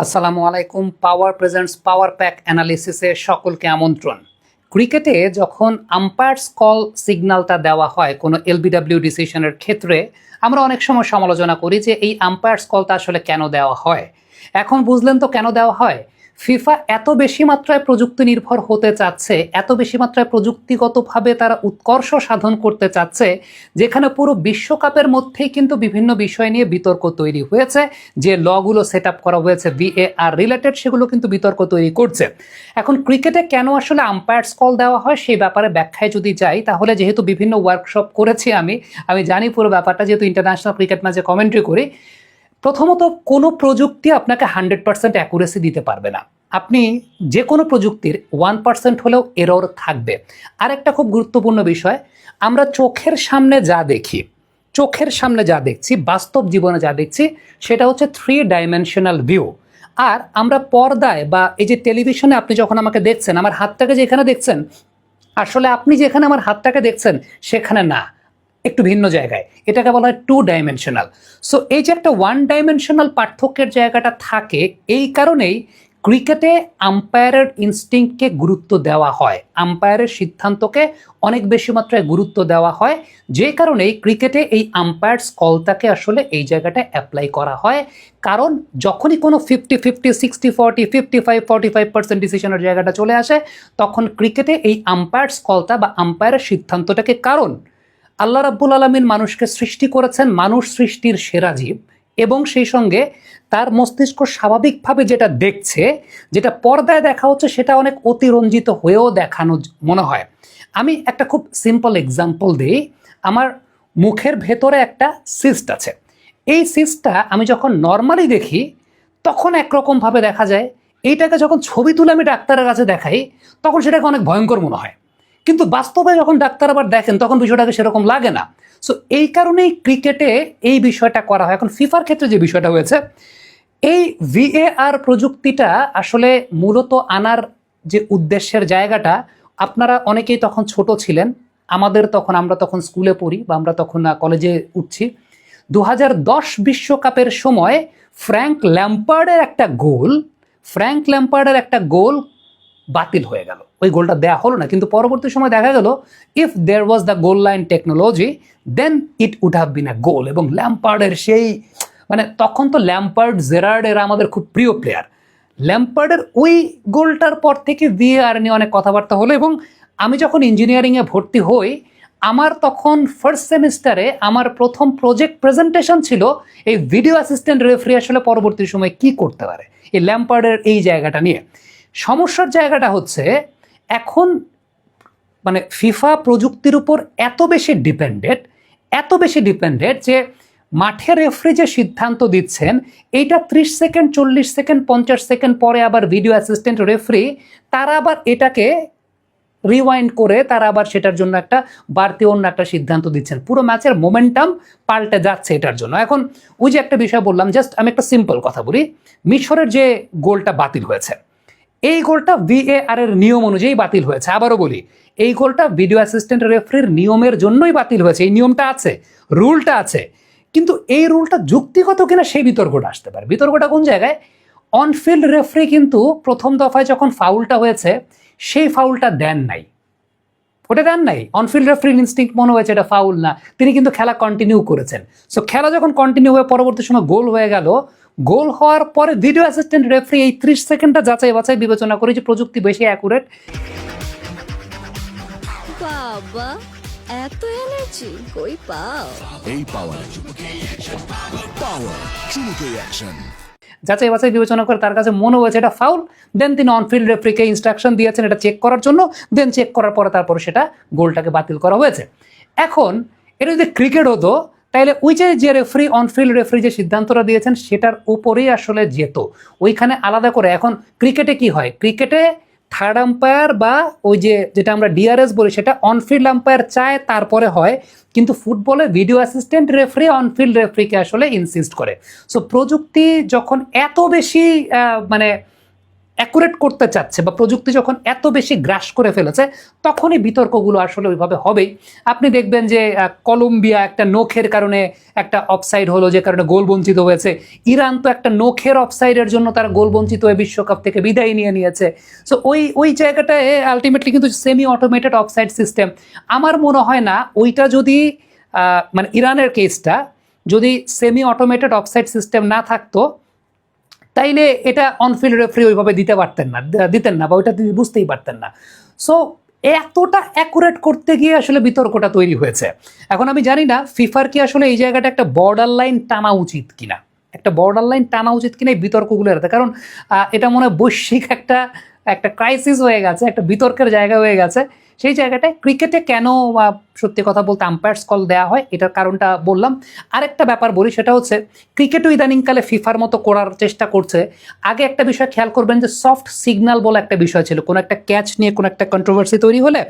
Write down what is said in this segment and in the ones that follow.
আসসালামু আলাইকুম। পাওয়ার presents power pack অ্যানালিসিসে সকলকে আমন্ত্রণ। ক্রিকেটে যখন আম্পায়ার্স কল সিগন্যালটা দেওয়া হয় কোনো এলবিডব্লিউ ডিসিশনের ক্ষেত্রে, আমরা অনেক সময় সমালোচনা করি যে এই আম্পায়ার্স কলটা আসলে কেন দেওয়া হয়। এখন বুঝলেন তো কেন দেওয়া হয়। ফিফা এত বেশি মাত্রায় প্রযুক্তি নির্ভর হতে চাচ্ছে, এত বেশি মাত্রায় প্রযুক্তিগতভাবে তারা উৎকর্ষ সাধন করতে চাচ্ছে, যেখানে পুরো বিশ্বকাপের মধ্যেই কিন্তু বিভিন্ন বিষয় নিয়ে বিতর্ক তৈরি হয়েছে। যে লগুলো সেট আপ করা হয়েছে ভিএআর রিলেটেড, সেগুলো কিন্তু বিতর্ক তৈরি করছে। এখন ক্রিকেটে কেন আসলে আম্পায়ার্স কল দেওয়া হয় সেই ব্যাপারে ব্যাখ্যায় যদি যাই, তাহলে যেহেতু বিভিন্ন ওয়ার্কশপ করেছি আমি জানি পুরো ব্যাপারটা, যেহেতু ইন্টারন্যাশনাল ক্রিকেট ম্যাচে কমেন্ট্রি করি। প্রথমত, কোনো প্রযুক্তি আপনাকে 100% অ্যাকুরেসি দিতে পারবে না। আপনি যে কোনো প্রযুক্তির 1% হলেও এরর থাকবে। আরেকটা খুব গুরুত্বপূর্ণ বিষয়, আমরা চোখের সামনে যা দেখি, চোখের সামনে যা দেখছি, বাস্তব জীবনে যা দেখছি, সেটা হচ্ছে 3 ডাইমেনশনাল ভিউ। আর আমরা পর্দায় বা এই যে টেলিভিশনে আপনি যখন আমাকে দেখছেন, আমার হাতটাকে যেখানে দেখছেন, আসলে আপনি যেখানে আমার হাতটাকে দেখছেন সেখানে না, একটু ভিন্ন জায়গায়। এটাকে বলা হয় 2 ডাইমেনশনাল। সো এই যে একটা 1 ডাইমেনশনাল পার্থক্যের জায়গাটা থাকে, এই কারণেই ক্রিকেটে আম্পায়ারের ইনস্টিংক্টকে গুরুত্ব দেওয়া হয়, আম্পায়ারের সিদ্ধান্তকে অনেক বেশি মাত্রায় গুরুত্ব দেওয়া হয়। যে কারণেই ক্রিকেটে এই আম্পায়ার্স কলটাকে আসলে এই জায়গাটায় অ্যাপ্লাই করা হয়। কারণ যখনই কোনো 50-50, 60-40, 55-45% ডিসিশনের জায়গাটা চলে আসে, তখন ক্রিকেটে এই আম্পায়ার্স কলটা বা আম্পায়ারের সিদ্ধান্তটাকে, কারণ আল্লাহ রাব্বুল আলামিন মানুষকে সৃষ্টি করেছেন, মানুষ সৃষ্টির সেরা জীব, এবং সেই সঙ্গে তার মস্তিষ্ক স্বাভাবিকভাবে যেটা দেখছে, যেটা পর্দায় দেখা হচ্ছে, সেটা অনেক অতিরঞ্জিত হয়েও দেখানো মনে হয়। আমি একটা খুব সিম্পল এক্সাম্পল দিই। আমার মুখের ভেতরে একটা সিস্ট আছে। এই সিস্টটা আমি যখন নর্মালি দেখি তখন একরকমভাবে দেখা যায়। এইটাকে যখন ছবি তুলে আমি ডাক্তারের কাছে দেখাই, তখন সেটাকে অনেক ভয়ঙ্কর মনে হয়। কিন্তু বাস্তবে যখন ডাক্তার আবার দেখেন, তখন বিষয়টাকে সেরকম লাগে না। সো এই কারণেই ক্রিকেটে এই বিষয়টা করা হয়। এখন ফিফার ক্ষেত্রে যে বিষয়টা হয়েছে, এই ভিএআর প্রযুক্তিটা আসলে মূলত আনার যে উদ্দেশ্যের জায়গাটা, আপনারা অনেকেই তখন ছোট ছিলেন, আমরা তখন স্কুলে পড়ি বা আমরা তখন কলেজে উঠছি। 2010 বিশ্বকাপের সময় ফ্র্যাঙ্ক ল্যাম্পার্ডের একটা গোল বাতিল হয়ে গেল। ওই গোলটা দেয়া হলো না, কিন্তু পরবর্তী সময় দেখা গেল if there was the goal line technology then it would have been a goal. এবং ল্যাম্পার্ডের সেই, মানে তখন তো ল্যাম্পার্ড, জেরার্ড এরা আমাদের খুব প্রিয় প্লেয়ার। ল্যাম্পার্ডের ওই গোলটার পর থেকে ভিএআর নিয়ে অনেক কথাবার্তা হলো। এবং আমি যখন ইঞ্জিনিয়ারিংয়ে ভর্তি হই, আমার তখন ফার্স্ট সেমিস্টারে আমার প্রথম প্রজেক্ট প্রেজেন্টেশন ছিল এই ভিডিও অ্যাসিস্ট্যান্ট রেফারি আসলে পরবর্তী সময় কি করতে পারে এই ল্যাম্পার্ডের এই জায়গাটা নিয়ে। সমস্যার জায়গাটা হচ্ছে, এখন মানে ফিফা প্রযুক্তির উপর এত বেশি ডিপেন্ডেড যে মাঠে রেফারি যে সিদ্ধান্ত দিচ্ছেন, এইটা 30 সেকেন্ড, 40 সেকেন্ড, 50 সেকেন্ড পরে আবার ভিডিও অ্যাসিস্ট্যান্ট রেফারি তারা আবার এটাকে রিওয়াইন্ড করে তারা আবার সেটার জন্য একটা বাড়তি অন্য একটা সিদ্ধান্ত দিচ্ছেন। পুরো ম্যাচের মোমেন্টাম পাল্টে যাচ্ছে এটার জন্য। এখন ওই যে একটা বিষয় বললাম, জাস্ট আমি একটা সিম্পল কথা বলি। মিশরের যে গোলটা বাতিল হয়েছে, এই গোলটা ভিএআর এর নিয়ম অনুযায়ী বাতিল হয়েছে। আবারও বলি, এই গোলটা ভিডিও অ্যাসিস্ট্যান্ট রেফারির নিয়মের জন্যই বাতিল হয়েছে। এই নিয়মটা আছে, রুলটা আছে, কিন্তু এই রুলটা যুক্তিগত কিনা সেই বিতর্কটা আসতে পারে। বিতর্কটা কোন জায়গায়? অনফিল্ড রেফারি কিন্তু প্রথম দফায় যখন ফাউলটা হয়েছে, সেই ফাউলটা দেন নাই। অনফিল্ড রেফারির ইনস্টিংক্ট মনে হয়েছে এটা ফাউল না, তিনি কিন্তু খেলা কন্টিনিউ করেছেন। সো খেলা যখন কন্টিনিউ হয়ে পরবর্তী সময় গোল হয়ে গেল, গোল হওয়ার পরে ভিডিও অ্যাসিস্ট্যান্ট রেফারি এই 30 সেকেন্ডটা যাচাই বাছাই বিবেচনা করে যে প্রযুক্তি বেশি অ্যাকুরেট। বাবা, এত এনার্জি কই পাও? এই পাওয়ার চুমুকে অ্যাকশন যাচাই বাছাই বিবেচনা করে তার কাছে মনে হয়েছে এটা ফাউল, দেন তিনি অনফিল্ড রেফারিকে ইনস্ট্রাকশন দিয়েছেন এটা চেক করার জন্য, দেন চেক করার পরে তারপরে সেটা গোলটাকে বাতিল করা হয়েছে। এখন এটা যদি ক্রিকেট হতো, তাহলে ওই যে রেফারি, অনফিল্ড রেফারি যে সিদ্ধান্তটা দিয়েছেন সেটার উপরেই আসলে যেত, ওইখানে আলাদা করে। এখন ক্রিকেটে কি হয়, ক্রিকেটে থার্ড আম্পায়ার বা ওই যেটা আমরা ডিআরএস বলি, সেটা অনফিল্ড আম্পায়ার চায় তারপরে হয়। কিন্তু ফুটবলে ভিডিও অ্যাসিস্ট্যান্ট রেফারি অনফিল্ড রেফারিকে আসলে ইনসিস্ট করে। সো প্রযুক্তি যখন এত বেশি মানে অ্যাকুরেট করতে চাচ্ছে বা প্রযুক্তি যখন এত বেশি গ্রাস করে ফেলেছে তখনই বিতর্কগুলো আসলে ওইভাবে হবেই। আপনি দেখবেন যে কলম্বিয়া একটা নখের কারণে একটা অফসাইড হলো, যে কারণে গোল বঞ্চিত হয়েছে। ইরান তো একটা নখের অফসাইডের জন্য তারা গোল বঞ্চিত হয়ে বিশ্বকাপ থেকে বিদায় নিয়ে নিয়েছে। সো ওই জায়গাটায় আলটিমেটলি কিন্তু সেমি অটোমেটেড অফসাইড সিস্টেম, আমার মনে হয় না ওইটা যদি মানে ইরানের কেসটা যদি সেমি অটোমেটেড অফসাইড সিস্টেম না থাকতো তাইলে এটা অনফিল্ড রেফারি ওইভাবে দিতেন না বা ওইটা তিনি বুঝতেই পারতেন না। সো এতটা অ্যাকুরেট করতে গিয়ে আসলে বিতর্কটা তৈরি হয়েছে। এখন আমি জানি না ফিফার কি আসলে এই জায়গাটা একটা বর্ডার লাইন টানা উচিত কিনা, এই বিতর্কগুলো এড়াতে, কারণ এটা মনে হয় বৈশ্বিক একটা ক্রাইসিস হয়ে গেছে, একটা বিতর্কের জায়গা হয়ে গেছে। সেই জায়গাটায় ক্রিকেটে কেন সত্যি কথা বলতে আম্পায়ার্স কল দেওয়া হয় এটার কারণটা বললাম। আরেকটা ব্যাপার বলি, সেটা হচ্ছে ক্রিকেটও ইদানিংকালে ফিফার মতো করার চেষ্টা করছে। আগে একটা বিষয় খেয়াল করবেন যে সফট সিগন্যাল বলে একটা বিষয় ছিল, কোনো একটা ক্যাচ নিয়ে কোনো একটা কন্ট্রোভার্সি তৈরি হলে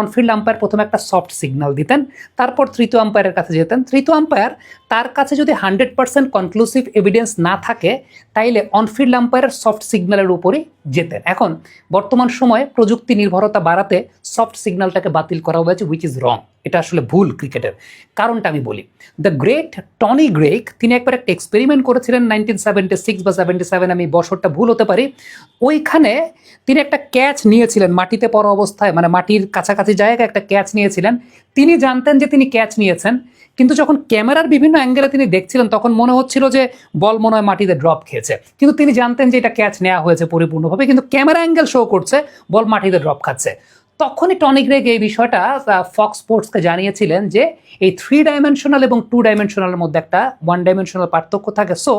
অনফিল্ড আম্পায়ার প্রথমে একটা সফট সিগন্যাল দিতেন, তারপর তৃতীয় আম্পায়ারের কাছে যেতেন। তৃতীয় আম্পায়ার তার কাছে যদি 100% কনক্লুসিভ এভিডেন্স না থাকে তাইলে অনফিল্ড আম্পায়ারের সফট সিগন্যালের উপরই যেতেন। এখন বর্তমান সময়ে প্রযুক্তি নির্ভরতা বাড়াতে সফট সিগন্যালটাকে বাতিল করা হয়েছে, উইচ ইজ রং। এটা আসলে ভুল ক্রিকেটের। কারণটা আমি বলি, দ্য গ্রেট টনি গ্রেগ তিনি একবার একটা এক্সপেরিমেন্ট করেছিলেন 1976 বা 77, আমি বছরটা ভুল হতে পারি। ওইখানে তিনি একটা ক্যাচ নিয়েছিলেন মাটিতে পড়া অবস্থায়, মানে মাটির কাছাকাছি জায়গায় একটা ক্যাচ নিয়েছিলেন। তিনি জানতেন যে তিনি ক্যাচ নিয়েছেন, কিন্তু যখন ক্যামেরার বিভিন্ন অ্যাঙ্গেলে তিনি দেখছিলেন তখন মনে হচ্ছিল যে বল মনে হয় মাটিতে ড্রপ খেয়েছে, কিন্তু তিনি জানতেন যে এটা ক্যাচ নেওয়া হয়েছে পরিপূর্ণভাবে, কিন্তু ক্যামেরা অ্যাঙ্গেল শো করছে বল মাটিতে ড্রপ খাচ্ছে। তখনই টনি গ্রেগ এই বিষয়টা ফক্স স্পোর্টসকে জানিয়েছিলেন যে এই 3 ডাইমেনশনাল এবং 2 ডাইমেনশনালের মধ্যে একটা 1 ডাইমেনশনাল পার্থক্য থাকে। সো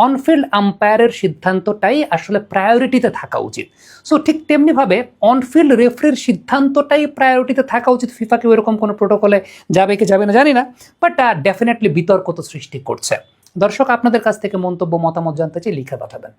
অনফিল্ড আম্পায়ারের সিদ্ধান্তটাই আসলে প্রায়োরিটিতে থাকা উচিত। সো ঠিক তেমনিভাবে অনফিল্ড রেফারির সিদ্ধান্তটাই প্রায়োরিটিতে থাকা উচিত। ফিফাকে এরকম কোনো প্রোটোকলে যাবে কি যাবে না জানি না, বাট ডেফিনেটলি বিতর্ক তো সৃষ্টি করছে। দর্শক, আপনাদের কাছ থেকে মন্তব্য মতামত জানতে চাই, লিখে পাঠাবেন।